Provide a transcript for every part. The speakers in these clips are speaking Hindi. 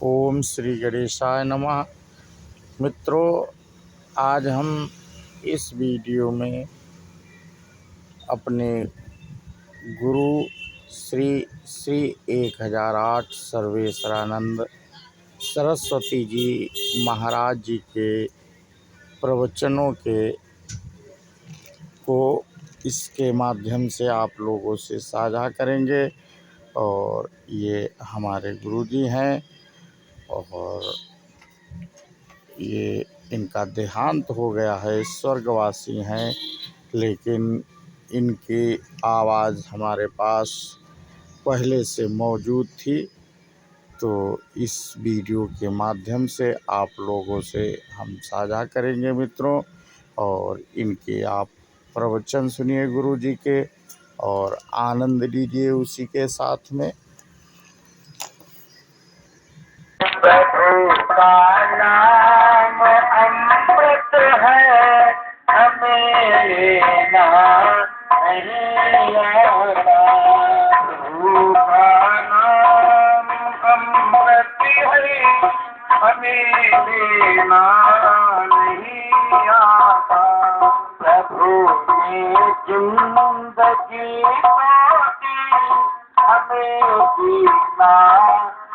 ओम श्री गणेशाय नमः। मित्रों, आज हम इस वीडियो में अपने गुरु श्री श्री 1008 सर्वेश्वरानंद सरस्वती जी महाराज जी के प्रवचनों को इसके माध्यम से आप लोगों से साझा करेंगे। और ये हमारे गुरु जी हैं और ये इनका देहांत हो गया है, स्वर्गवासी हैं, लेकिन इनकी आवाज़ हमारे पास पहले से मौजूद थी। तो इस वीडियो के माध्यम से आप लोगों से हम साझा करेंगे मित्रों, और इनके आप प्रवचन सुनिए गुरु जी के और आनंद लीजिए उसी के साथ में। प्रभु का नाम अमृत है, हमें लेना नहीं आता। प्रभु का नाम अमृत है, हमें लेना नहीं आता। प्रभु ने जिंदगी दी, हमें जीना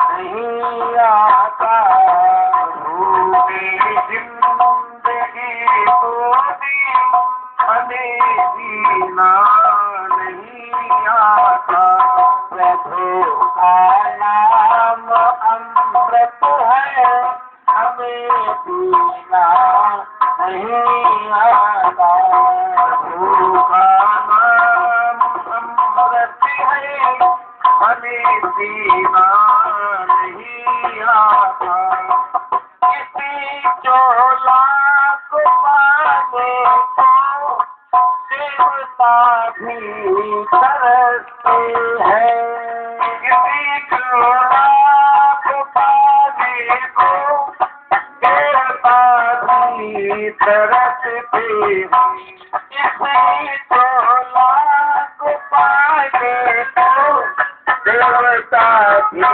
नहीं आता। भूमि जिंदगी तो दी, हमें जीना नहीं आता। प्रभु का नाम अमृत है, हमें जीना नहीं आता। प्रभु का नाम अमृत है, हमें जीना नहीं आता। किसी चोला को पाने को देवता भी तरसते हैं। किसी चोला को पाने को देवता भी तरसते हैं। किसी चोला को पाने को देवता भी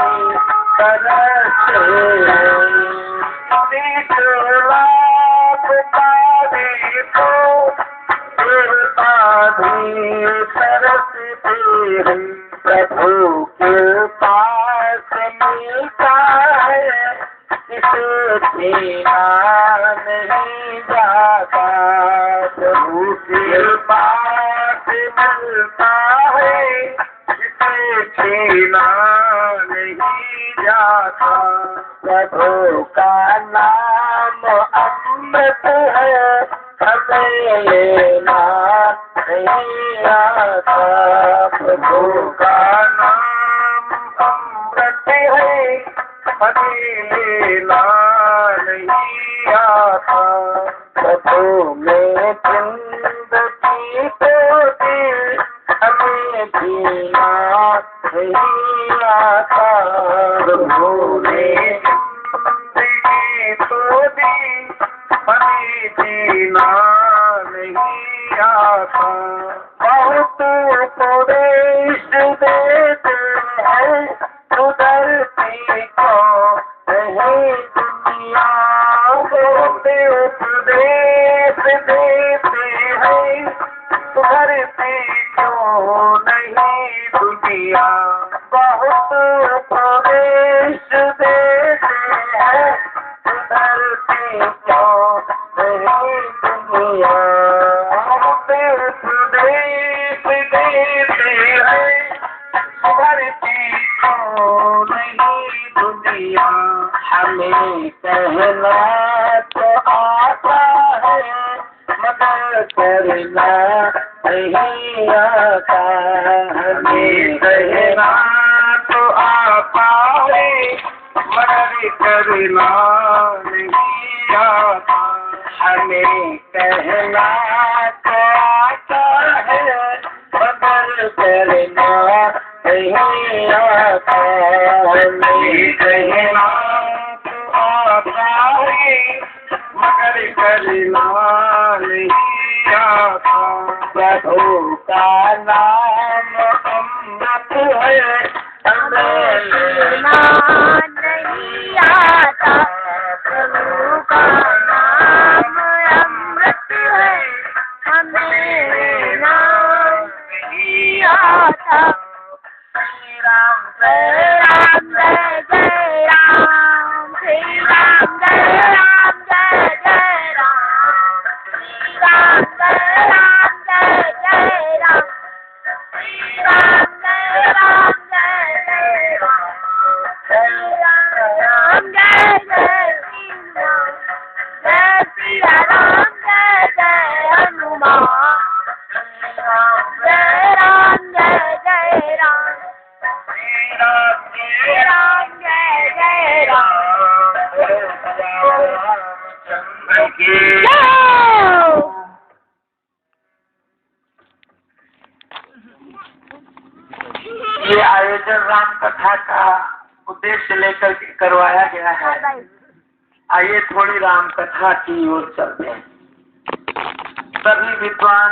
तरसते हैं। लाभ पाने को देवता भी तरसते हैं। प्रभु के पास मिलता है, इसे छीना नहीं जाता। प्रभु के पास मिलता है, इसे छीना नहीं जाता। प्रभु का नाम अमृत है, हमें लेना नहीं आता। प्रभु का नाम अमृत है, हमें लेना नहीं आता। प्रभु में जिंदगी तो दी, हमें जीना नहीं आता। प्रभु ने जिंदगी तो दी, हमें जीना नहीं आता। बहुत उपदेश देते हैं, सुधरती को नहीं दुनिया। बहुत उपदेश देते हैं, सुधरती क्यों नहीं दुनिया। बहुत उपदेश देते हैं, सुधरती क्यों नहीं दुनिया। बहुत उपदेश देते हैं, सुधरती क्यों नहीं दुनिया। हमें कहना तो आता है, मगर करना नहीं आता। हमें कहना तो आता है, मगर करना नहीं आता। हमें कहना तो आता है, मगर करना नहीं आता। हमें कहना तो आता है, मगर करना नहीं आता। प्रभु का नाम अमृत है, हमें लेना नहीं आता। की। ये आयोजन राम कथा का उद्देश्य लेकर के करवाया गया है। आइए थोड़ी राम कथा की ओर चलते हैं। सभी विद्वान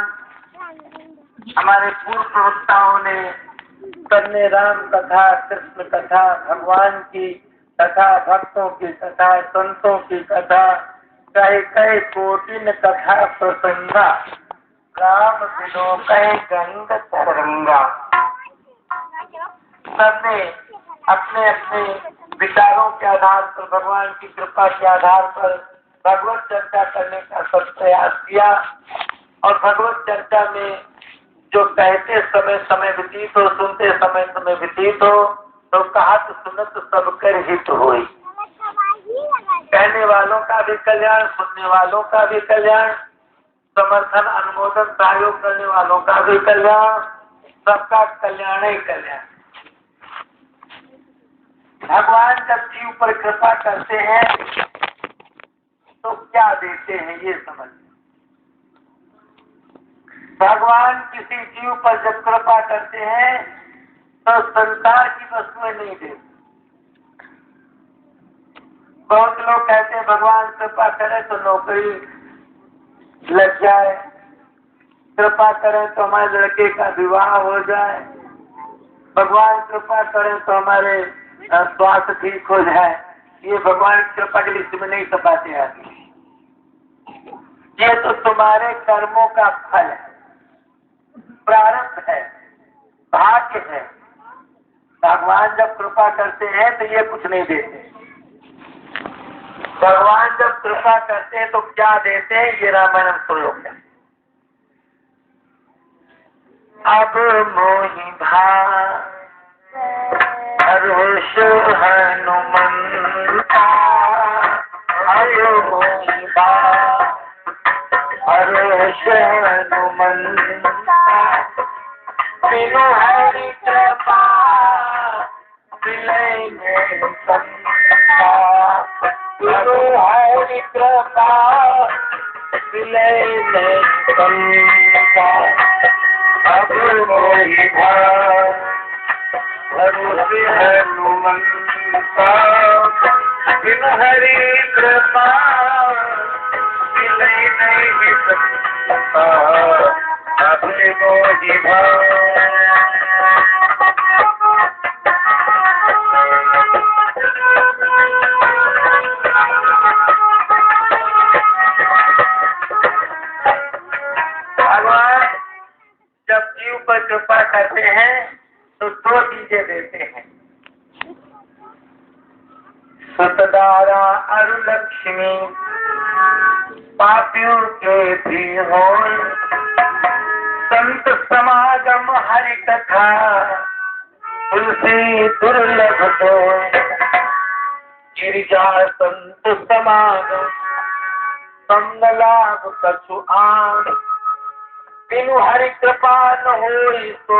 हमारे पूर्व प्रवक्ताओं ने सबने राम कथा, कृष्ण कथा, भगवान की कथा, भक्तों की कथा, संतों की कथा, कई कई कोटिन कथा प्रसंगा, राम बिनो कई गंग तरंगा। सबने अपने अपने विचारों के आधार पर, भगवान की कृपा के आधार पर भगवत चर्चा करने का सब प्रयास किया। और भगवत चर्चा में जो कहते समय समय व्यतीत हो, सुनते समय समय व्यतीत हो, तो कहत सुनत सब कर हित होई। कहने वालों का भी कल्याण, सुनने वालों का भी कल्याण, समर्थन अनुमोदन सहयोग करने वालों का भी कल्याण, सबका कल्याण ही कल्याण। भगवान जब जीव पर कृपा करते हैं तो क्या देते हैं ये समझ। भगवान किसी जीव पर जब कृपा करते हैं तो संसार की वस्तुएं नहीं देते। बहुत लोग कहते हैं भगवान कृपा करे तो नौकरी लग जाए, कृपा करें तो हमारे लड़के का विवाह हो जाए, भगवान कृपा करें तो हमारे स्वास्थ्य ठीक हो जाए। ये भगवान की कृपा की लिस्ट में नहीं तपाते आगे। ये तो तुम्हारे कर्मों का फल है, प्रारब्ध है, भाग्य है। भगवान जब कृपा करते हैं तो ये कुछ नहीं देते। भगवान जब कृपा करते हैं तो क्या देते हैं, ये रामायण श्लोक है। अब मोहि हर्ष हनुमंता, अब मोहि हर्ष हनुमंता, बिनु हरि कृपा विलय में संता, बिनु हरि कृपा विलय में संता। अब मोहि हर्ष हनुमंता, बिनु हरि कृपा विलय नहीं सकता। अब मोहि भगवान जब जीव पर कृपा करते हैं तो दो चीजें देते हैं, सतदारा अरु लक्ष्मी, पापियों के भी हो, संत समागम हरि कथा, तुलसी दुर्लभ दो, गिरिजा संत समागम, संग लाभ कछु आन, बिनु हरि कृपा न होई सो,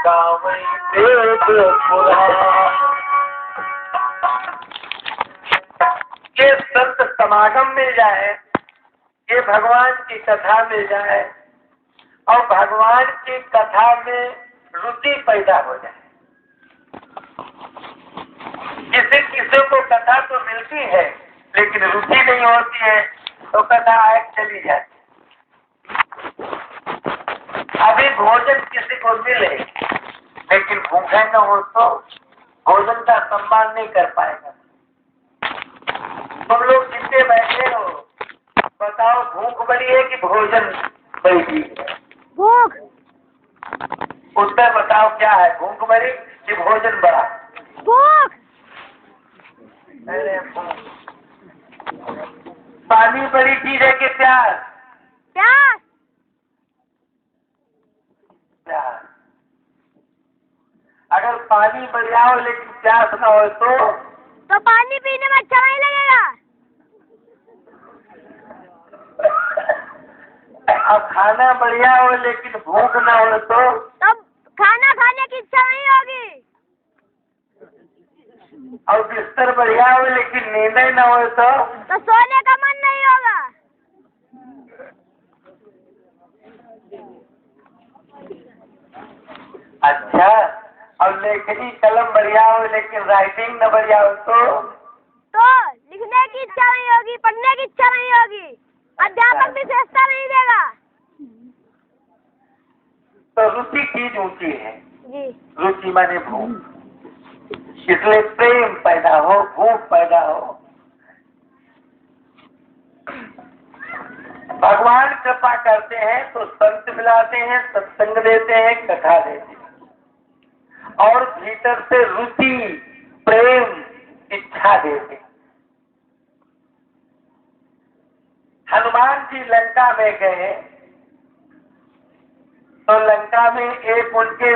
गावै वेद पुराण। ये संत समागम मिल जाए, ये भगवान की कथा मिल जाए और भगवान की कथा में रुचि पैदा हो जाए। किसी किसी को कथा तो मिलती है लेकिन रुचि नहीं होती है तो कथा आए चली जाती। अभी भोजन किसी को मिले लेकिन भूखे न हो तो भोजन का सम्मान नहीं कर पाएगा। तुम लोग जितने बैठे हो बताओ, भूख बड़ी है कि भोजन बड़ी है? भूख। उत्तर बताओ क्या है, भूख बड़ी कि भोजन बड़ा? भूख। अरे भूख। पानी बड़ी चीज है कि प्यास? प्यास। प्यास। अगर पानी बढ़िया हो लेकिन प्यास न हो तो पानी पीने में अच्छा नहीं लगेगा। अब खाना बढ़िया हो लेकिन भूख न हो तो तब खाना खाने की इच्छा नहीं होगी। और बिस्तर बढ़िया हो लेकिन नींद ही न हो तो सोने का मन नहीं होगा। अच्छा, और लेखनी कलम बढ़िया हो लेकिन राइटिंग न बढ़िया हो तो लिखने की इच्छा नहीं होगी, पढ़ने की इच्छा नहीं होगी, अध्यापक विशेषता नहीं देगा। तो रुचि चीज ऊंची है। जी। रुचि माने भूख, इसलिए प्रेम पैदा हो, भूख पैदा हो। भगवान कृपा करते हैं तो संत मिलाते हैं, सत्संग देते हैं, कथा देते हैं और भीतर से रुचि, प्रेम, इच्छा देते हैं। हनुमान जी लंका में गए तो लंका में एक उनके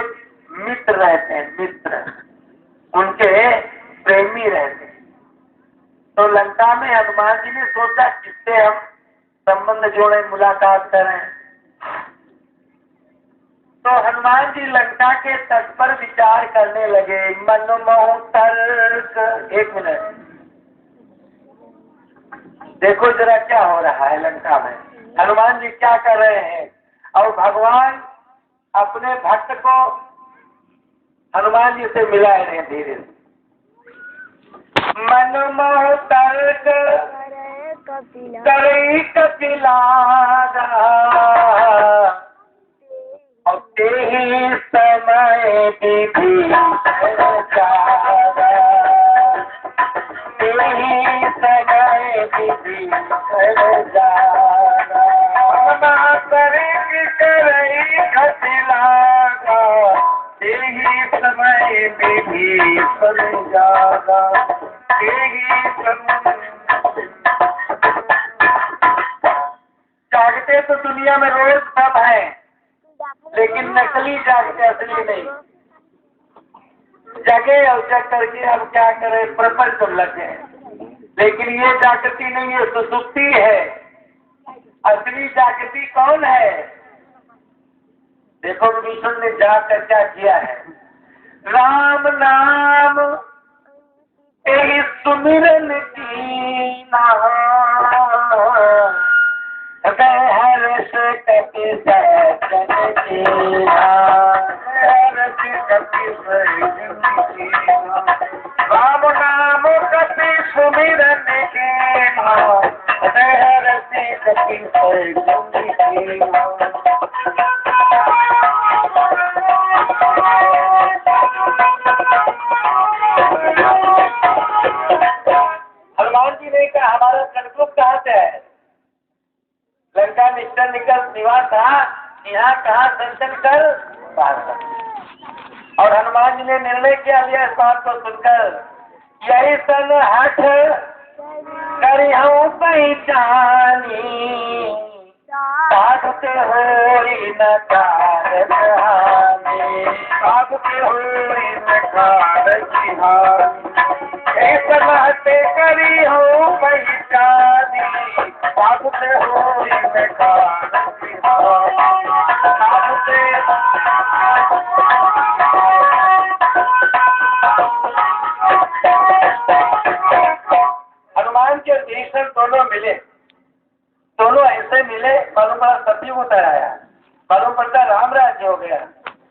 मित्र रहते हैं, मित्र उनके प्रेमी रहते हैं। तो लंका में हनुमान जी ने सोचा किससे हम संबंध जोड़े, मुलाकात करें। तो हनुमान जी लंका के तट पर विचार करने लगे। मनमोह तर्क, एक मिनट देखो जरा क्या हो रहा है लंका में। हनुमान जी क्या कर रहे हैं और भगवान अपने भक्त को हनुमान जी से मिलाए रहे धीरे से। मनमोह तर्क करे कपिलागा और तेहि समय विभीषण जागा, तेहि समय विभीषण जागा। मनमोह तर्क करे कपिलागा तेहि समय विभीषण जागा, तेहि समय। जागते तो दुनिया में रोज सब है लेकिन नकली जागते, असली नहीं। जगे और जग करके अब क्या करें, प्रपंच लगे। लेकिन ये जागृति नहीं है, सुसुप्ति है। असली जागृति कौन है? देखो विभीषण ने जाकर क्या किया है। राम नाम तेरी सुमिरन कीना, हर्ष कपि सहजन कीना, हर्ष कपि सहजन कीना। राम नाम कपि सुमिरन कीना, हर्ष कपि सहजन कीना। हनुमान जी ने कहा हमारा कनकुब कहाँ से है? लंका निकल निवास था, यहाँ कहाँ दर्शन कर और हनुमान जी ने निर्णय किया लिया इस बात को सुनकर, यही सन हठ करी हूँ पहचानी, साधते हो न कारत हानि, साधते हो न कारत हानि। ऐसे करी हो पहचानी, साधते हो न कारत हनुमान के भीषण दोनों मिले, दोनों ऐसे मिले मालूम पड़ा सतयुग उतर आया, मालूम पड़ता राम राज्य हो गया।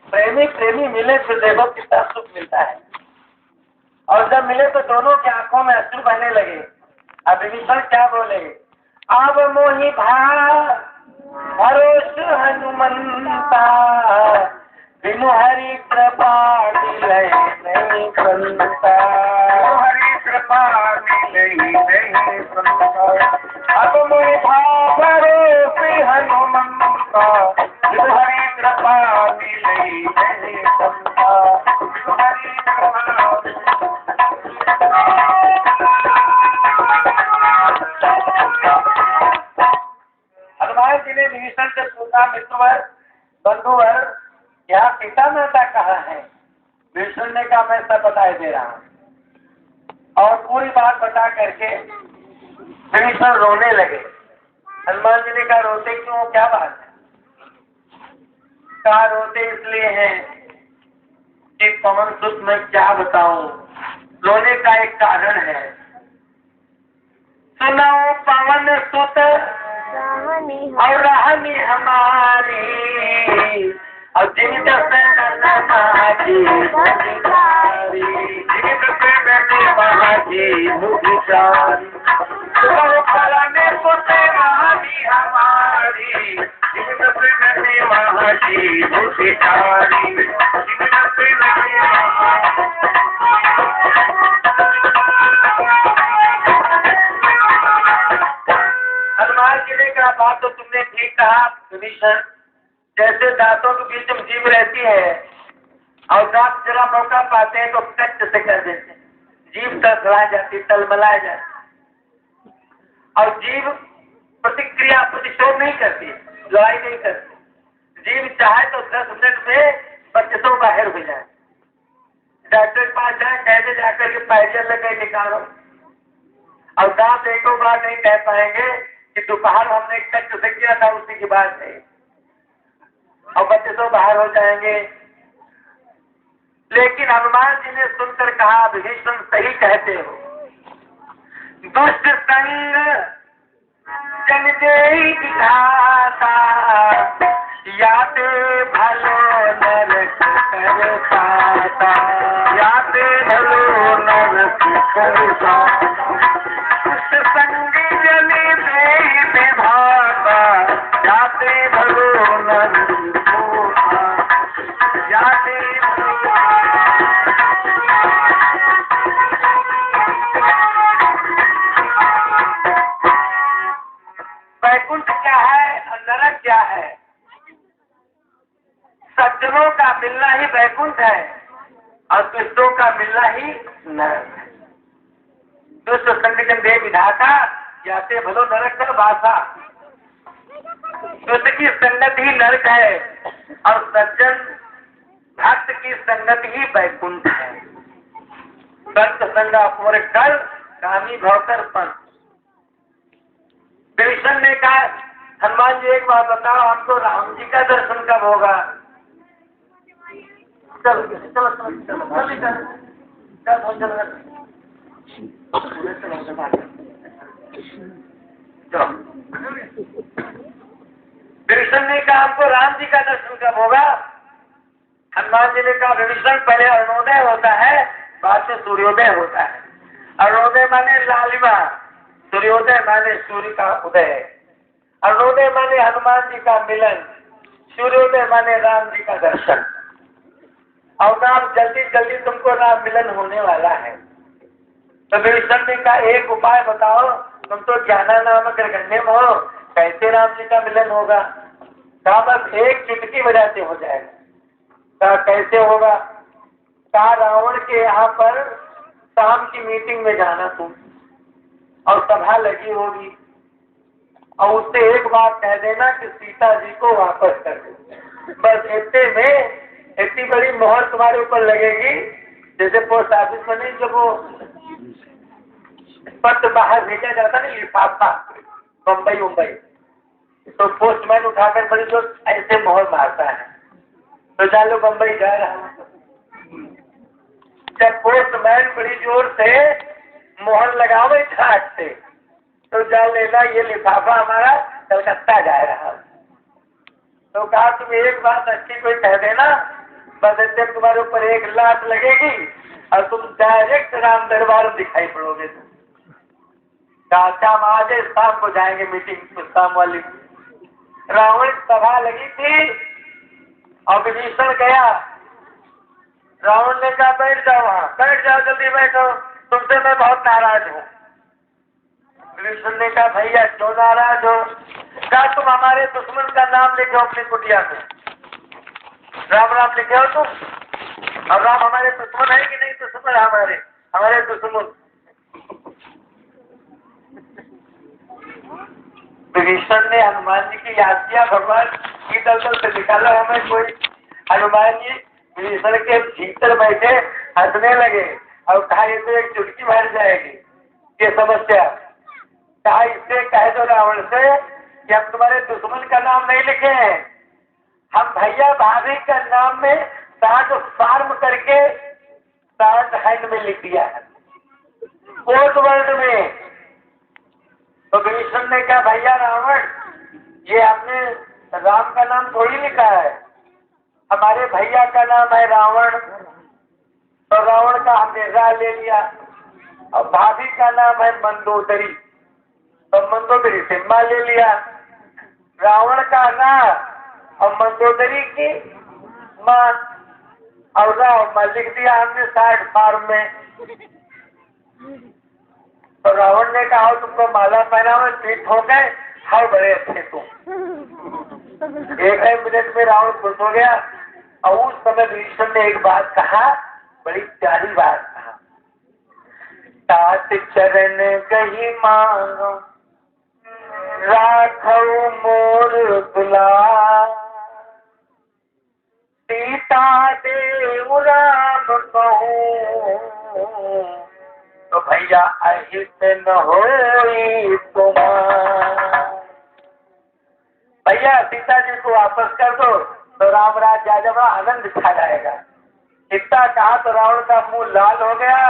प्रेमी प्रेमी मिले फिर देखो कितना सुख मिलता है। और जब मिले तो दोनों की आंखों में अश्रु बहने लगे। अब विभीषण क्या बोले, अब मोहि भरोस हनुमंता, बिनु हरि कृपा मिले नहीं संता, हरि कृपा मिले नहीं संता। अब मोहि भरोस हनुमंता, बिनु हरि कृपा मिले नहीं संता, बिनु हरि कृपा। हनुमान जी ने विभीषण से पूछा, मित्रवर बंधुवर यहाँ पिता माता कहाँ है? विभीषण ने कहा मैं सब बताए दे रहा हूँ और पूरी बात बता करके विभीषण रोने लगे। हनुमान जी ने कहा रोते क्यों, क्या बात है? कहा रोते इसलिए हैं कि पवन सुत मैं क्या बताऊं, रोने का एक कारण है। सुनो पवन सुत और रहनी हमारी, और जिनका महाजी महाजी मुखिचारी, सुत रहनी हमारी, महाजी मुखिचारी। हनुमान किले का बात तो तुमने ठीक कहा विभीषण। जैसे दांतों के बीच में जीभ रहती है और दांत जरा मौका पाते हैं तो कट से कर देते हैं, जीभ तलमला जाती, तलमला जाती, और जीभ प्रतिक्रिया प्रतिशोध नहीं करती, लड़ाई नहीं करती। जीभ चाहे तो 10 मिनट में बच्चों बाहर हो जाए। डॉक्टर के पास जाए, कहते जाकर के पैसे लगे निकालो, और दांत एको बार नहीं कह पाएंगे कि दोपहर हमने कट से किया था, उसी की बात नहीं, और बच्चे तो बाहर हो जाएंगे। लेकिन हनुमान जी ने सुनकर कहा, विभीषण सही कहते हो, दुष्ट संग जन देहि विधाता, याते भलो नरक कर पाता, याते भलो नरक कर पाता, दुष्ट संग जन देहि विधाता, याते भलो नरक याते। वैकुंठ क्या है और नरक क्या है? सज्जनों का मिलना ही वैकुंठ है और दुष्टों का मिलना ही नरक है। दुष्ट संगठन दे विधाता, याते भलो नरक कर बासा। दुष्ट की संगत ही नरक है और सज्जन भक्त की संगत ही वैकुंठ है। संत संगा पुर कर कामी भौकर पंथ। विभीषण ने कहा, हनुमान जी एक बात बताओ, हमको राम जी का दर्शन कब होगा? चलो चलो चलो चलो। विभीषण ने कहा, हमको राम जी का दर्शन कब होगा? हनुमान जी ने कहा, विभीषण पहले अरुणोदय होता है, बाद में सूर्योदय होता है। अरुणोदय माने लालिमा, सूर्योदय माने सूर्य का उदय, अरुणोदय माने हनुमान जी का मिलन, सूर्योदय माने राम जी का दर्शन। और नाम जल्दी जल्दी तुमको राम मिलन होने वाला है। तो विभीषण ने कहा, एक उपाय बताओ, तुम तो ज्ञाना नामक गण्य में हो, कैसे राम जी का मिलन होगा? कहा, बस एक चुटकी बजाते हो जाएगा। कहा, कैसे होगा? कहा, रावण के यहाँ पर शाम की मीटिंग में जाना तुम, और सभा लगी होगी, और उससे एक बात कह देना कि सीता जी को वापस कर दो। बस इतने में इतनी बड़ी मोहर तुम्हारे ऊपर लगेगी, जैसे पोस्ट ऑफिस में नहीं, जब वो पत्र बाहर भेजा जाता नहीं, लिफाफा मुंबई, तो पोस्टमैन उठाकर बड़ी जोर ऐसे मोहर मारता है, तो जान लो मुंबई जा रहा है। जब पोस्टमैन बड़ी जोर से मोहर लगावे छाट से, तो जान लेना ये लिफाफा हमारा कलकत्ता जा रहा है। तो कहा, तुम एक बात अच्छी कोई कह देना, बस जब तुम्हारे ऊपर 1 लाख लगेगी और तुम डायरेक्ट राम दरबार दिखाई पड़ोगे। हम आज शाम को जाएंगे मीटिंग, शाम वाली। रावण सभा लगी थी और विभीषण गया। रावण ने कहा, बैठ जाओ, वहां बैठ जाओ, जल्दी बैठो, तुमसे मैं बहुत नाराज हूँ। विभीषण ने कहा, भैया क्यों नाराज हो? कहा, तुम हमारे दुश्मन का नाम लिखे हो अपनी कुटिया में, राम राम लिखे हो तुम, और राम हमारे दुश्मन है कि नहीं? दुश्मन हमारे दुश्मन। विभीषण ने हनुमान जी की याद किया, भगवान की दलदल से निकाला हमें कोई। हनुमान जी विभीषण के भीतर बैठे हंसने लगे और कहा, ये तो एक चुटकी भर जाएगी ये समस्या। कहा, इससे कह दो रावण से कि हम तुम्हारे दुश्मन का नाम नहीं लिखे हैं, हम भैया भाभी का नाम में साथ फार्म करके साथ हैंड में लिख दिया है। कोर्ट वर्ल्ड में। तो कृष्ण ने कहा भैया रावण, ये आपने राम का नाम थोड़ी लिखा है, हमारे भैया का नाम है रावण। तो रावण का हमने रा ले लिया। और भाभी का नाम है मंदोदरी, तो मंदोदरी से माँ ले लिया। रावण का रा और मंदोदरी की माँ, और राव माँ लिख दिया हमने 60 फार्म में। तो रावण ने कहा तुमको माला पहना हुआ ठीक हो गए, हाउ बड़े अच्छे तुम। एक मिनट में रावण खुश हो गया। और उस समय विभीषण ने एक बात कहा, बड़ी प्यारी बात कहा, तात चरण कही मांगो राखो मोर दुलार, सीता देव राम कहूँ तो भैया अहित न होई तुम्हार। भैया सीता जी को वापस कर दो तो राम राज्य आ जाएगा, आनंद छा जाएगा। इतना कहा तो रावण का मुंह लाल हो गया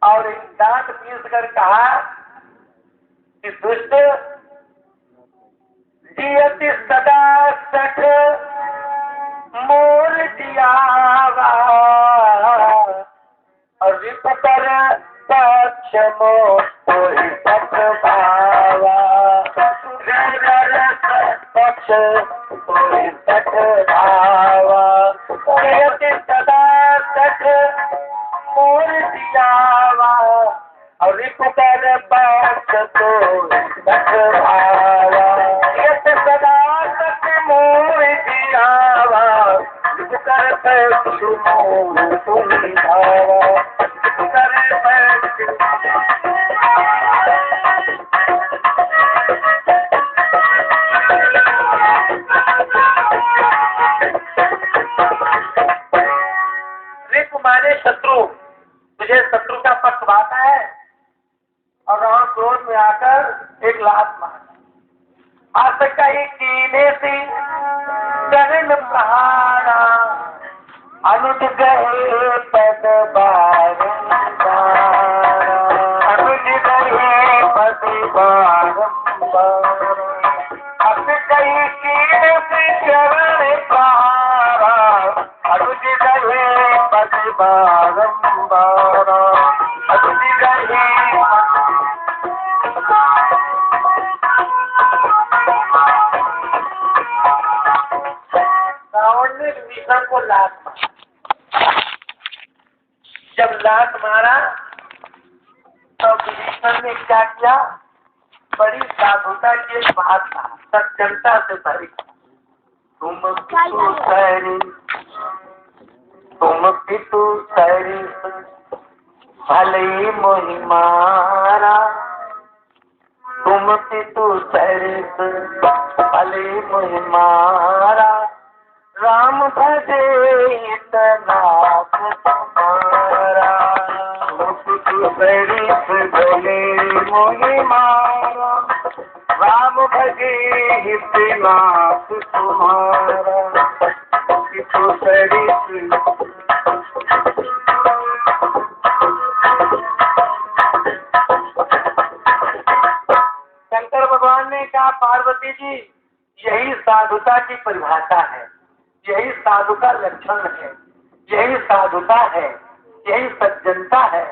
और दांत पीस कर कहा कि दुष्ट जियति सदा सठ मोर जियावा, और रिपुकर पक्ष मोहि सठ भावा, पक्ष मोहि सठ भावा, जियति सदा सठ मोर जियावा, और रिपुकर पक्ष मोहि सठ भावा, जियति सदा सठ मोर जियावा, रिपुकर पक्ष मोहि भावा। माने शत्रु, तुझे शत्रु का पक्ष बात है। और रावण क्रोध में आकर एक लात मारा। आज तक का ही कीने से चरण प्रहारा, अनुज गए पद बारंबार, अनुज गए पद बारंबार, अब कहीं कीने से चरण प्रहारा, अनुज गए पद बारंबार, अनुज गए। रावण ने विभीषण को लात मारा। जब लात मारा तो विभीषण ने क्या किया, बड़ी साधुता की एक बात कहा, सज्जनता से भरी, तुम पितु सैरी, तुम पितु सैरी भले मोहि मारा, तुम पितु सैरी भले मोहि मारा, राम भजे इतना तुम्हारा, तुम पितु सैरी भले मोहि मारा, राम भजे इतना तुम्हारा, पितु सैरी। शंकर भगवान ने कहा पार्वती जी, यही साधुता की परिभाषा है, यही साधु का लक्षण है, यही साधुता है, यही सज्जनता है।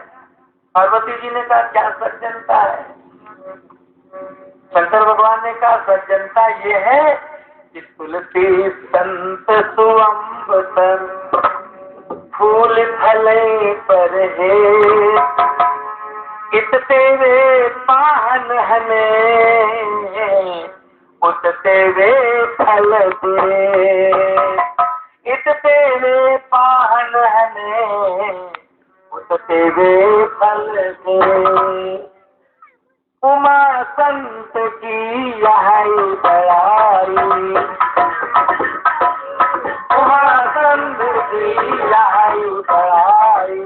पार्वती जी ने कहा क्या सज्जनता है? शंकर भगवान ने कहा सज्जनता ये है कि तुलसी संत सुअंबतर, फूल फले पर है, इतते वे पान हमें, उतते वे फल दे, इतते वे पान हमें, उतते वे फल दे। उमा संत की यही बड़ाई, उमा संत की यही बड़ाई,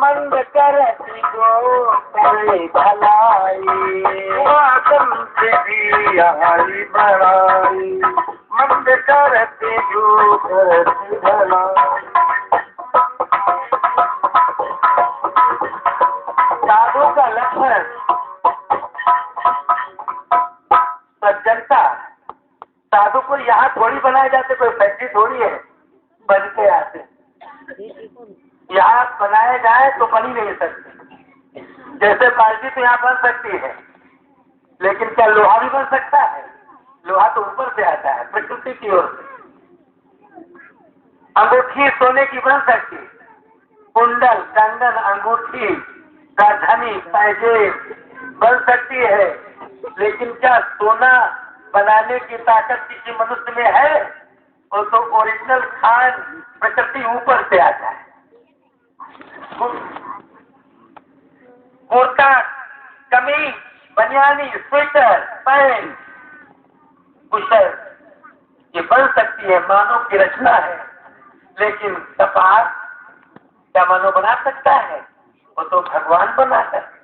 मंद करती जो करे भलाई, उमा संत की यही बड़ाई, मंद करती जो करती भलाई। का लक्षण सज्जनता। साधु को यहाँ थोड़ी बनाए जाते, कोई फैक्ट्री थोड़ी है बनते आते। यहाँ बनाए जाए तो बन ही नहीं सकती। जैसे बाल्टी तो यहाँ बन सकती है, लेकिन क्या लोहा भी बन सकता है? लोहा तो ऊपर से आता है, प्रकृति की ओर से। अंगूठी सोने की बन सकती, कुंडल, कंगन, अंगूठी, राजधानी, पैजेब बन सकती है, लेकिन क्या सोना बनाने की ताकत किसी मनुष्य में है? वो तो ओरिजिनल खान प्रकृति ऊपर से आता है। कुर्ता, कमीज, बनियानी, स्वेटर, पैंट, बुशर्ट ये बन सकती है, मानव की रचना है। लेकिन कपास क्या मानव बना सकता है? वो तो भगवान बनाता है।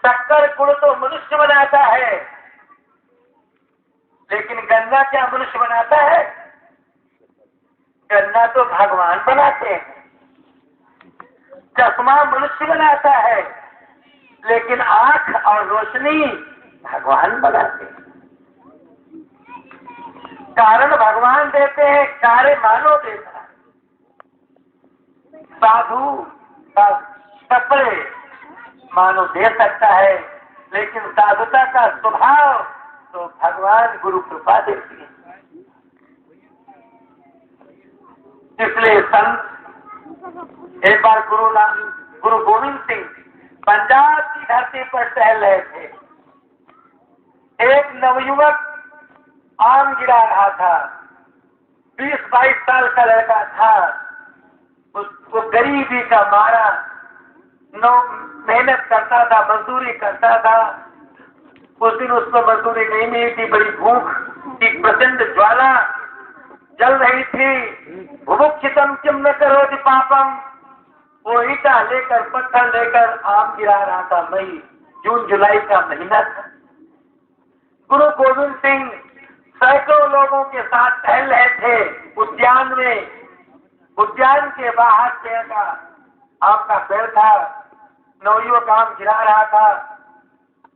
शक्कर गुड़ तो मनुष्य बनाता है, लेकिन गन्ना क्या मनुष्य बनाता है? गन्ना तो भगवान बनाते हैं। चश्मा मनुष्य बनाता है, लेकिन आंख और रोशनी भगवान बनाते हैं। कारण भगवान देते हैं, कार्य मानव देता है। साधु का कपड़े मानव दे सकता है, लेकिन साधुता का स्वभाव तो भगवान गुरु कृपा देती है। इसलिए संत एक बार गुरु गोविंद सिंह पंजाब की धरती पर टहल रहे थे। एक नवयुवक आम गिरा रहा था, 20-22 साल का लड़का था। उसको गरीबी का मारा, मेहनत करता था, मजदूरी करता था। उस दिन उसको मजदूरी नहीं मिली थी, बड़ी भूख की प्रचंड ज्वाला जल रही थी। भुभुक्षितम किम न करोति पापम, वो ईटा लेकर, पत्थर लेकर आम गिरा रहा था। मई जून जुलाई का महीना था। गुरु गोविंद सिंह सैकड़ों लोगों के साथ टहल रहे थे उद्यान में। उद्यान के बाहर पेड़ का आम का पेड़ था। नवयुवक आम गिरा रहा था।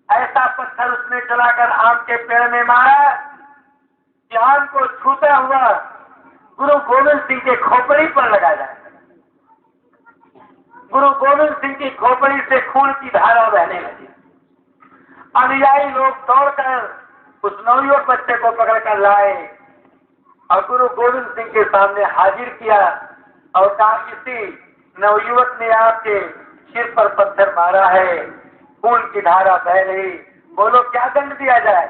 ऐसा पत्थर उसने चलाकर आम के पेड़ में मारा कि आम को छूता हुआ गुरु गोविंद सिंह के खोपड़ी पर लगा जाए। गुरु गोविंद सिंह की खोपड़ी से खून की धारा बहने लगी। अनुयायी लोग दौड़कर उस नवयुवक बच्चे को पकड़कर लाए और गुरु गोविंद सिंह के सामने हाजिर किया और कहा, इसी नवयुवक ने आपके सिर पर पत्थर मारा है, खून की धारा बह रही, बोलो क्या दंड दिया जाए?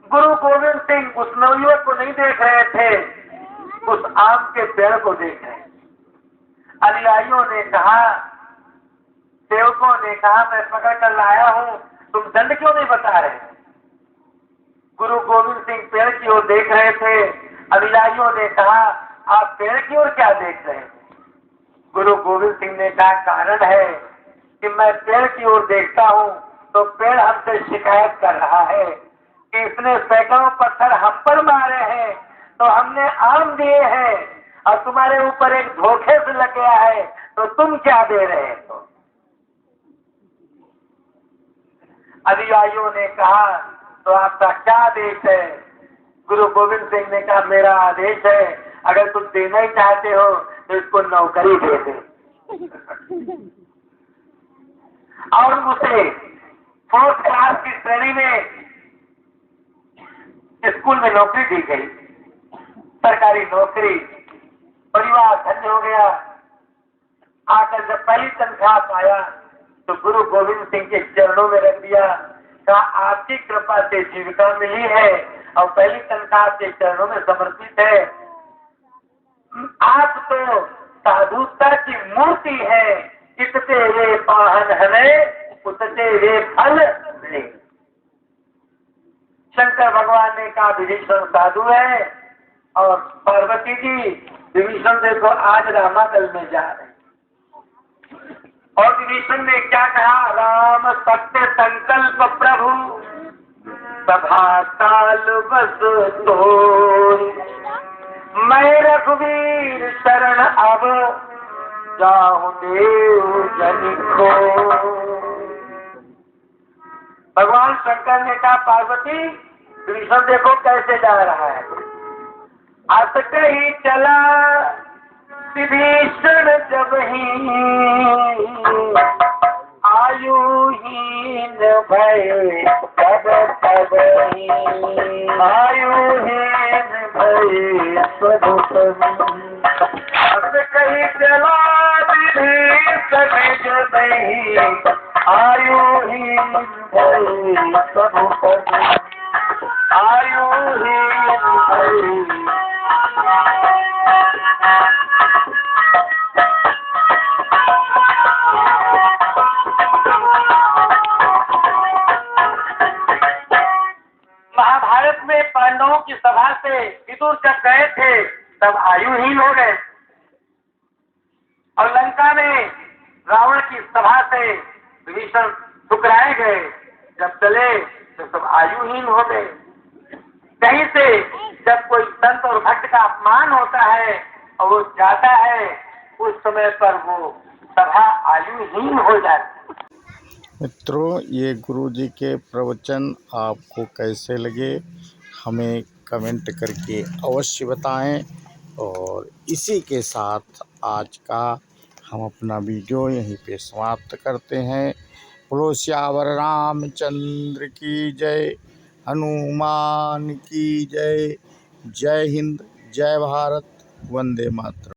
गुरु गोविंद सिंह उस नवयुवक को नहीं देख रहे थे, उस आम के पेड़ को देख रहे। अनुयायियों ने कहा, सेवकों ने कहा, मैं पकड़ कर लाया हूं, तुम दंड क्यों नहीं बता रहे? गुरु गोविंद सिंह पेड़ की ओर देख रहे थे। अनुयायियों ने कहा, आप पेड़ की ओर क्या देख रहे हैं? गुरु गोविंद सिंह ने कहा, कारण है कि मैं पेड़ की ओर देखता हूं तो पेड़ हमसे शिकायत कर रहा है कि इसने सैकड़ों पत्थर हम पर मारे हैं, तो हमने आम दिए हैं और तुम्हारे ऊपर एक धोखे से लग गया है, तो तुम क्या दे रहे हो? अनुयायियों ने कहा, तो आपका क्या आदेश है? गुरु गोविंद सिंह ने कहा, मेरा आदेश है, अगर तुम देना ही चाहते हो तो इसको नौकरी दे दे। और उसे 4th क्लास की श्रेणी में स्कूल में नौकरी दी गई, सरकारी नौकरी। परिवार धन्य हो गया। आकर जब पहली तनख्वाह पाया तो गुरु गोविंद सिंह के चरणों में रख दिया। कहा, आपकी कृपा से जीविका मिली है और पहली तनख्वाह के चरणों में समर्पित है। आप तो साधुता की मूर्ति है, इतने वे पाहन हमें उतने वे फल मिले। शंकर भगवान ने कहा, विभीषण साधु है और पार्वती जी विभीषण देखो आज रामादल में जा रहे। और विभीषण ने क्या कहा, राम सत्य संकल्प प्रभु सभा काल बस तो मैं रघुवीर शरण अब जाऊं देव बनी खो। भगवान शंकर ने कहा पार्वती विभीषण देखो कैसे जा रहा है। अटक ही चला विभीषण जब ही आयुहीन भय तब तब ही। आयुहीन भय तब तब अटक ही चला विभीषण जब ही आयुहीन भय तब तब। आयुहीन भय महाभारत में पांडवों की सभा से विदुर जब गए थे तब आयुहीन हो गए और लंका में रावण की सभा से विभीषण ठुकराए गए। जब चले तो सब आयुहीन हो गए। कहीं से जब कोई संत और भक्त का अपमान होता है और वो जाता है उस समय पर वो सभा आयुहीन हो जाती है। मित्रों, ये गुरु जी के प्रवचन आपको कैसे लगे हमें कमेंट करके अवश्य बताएं। और इसी के साथ आज का हम अपना वीडियो यहीं पे समाप्त करते हैं। बोलो सियावर रामचंद्र की जय, हनुमान की जय। जय हिंद, जय भारत, वंदे मातरम।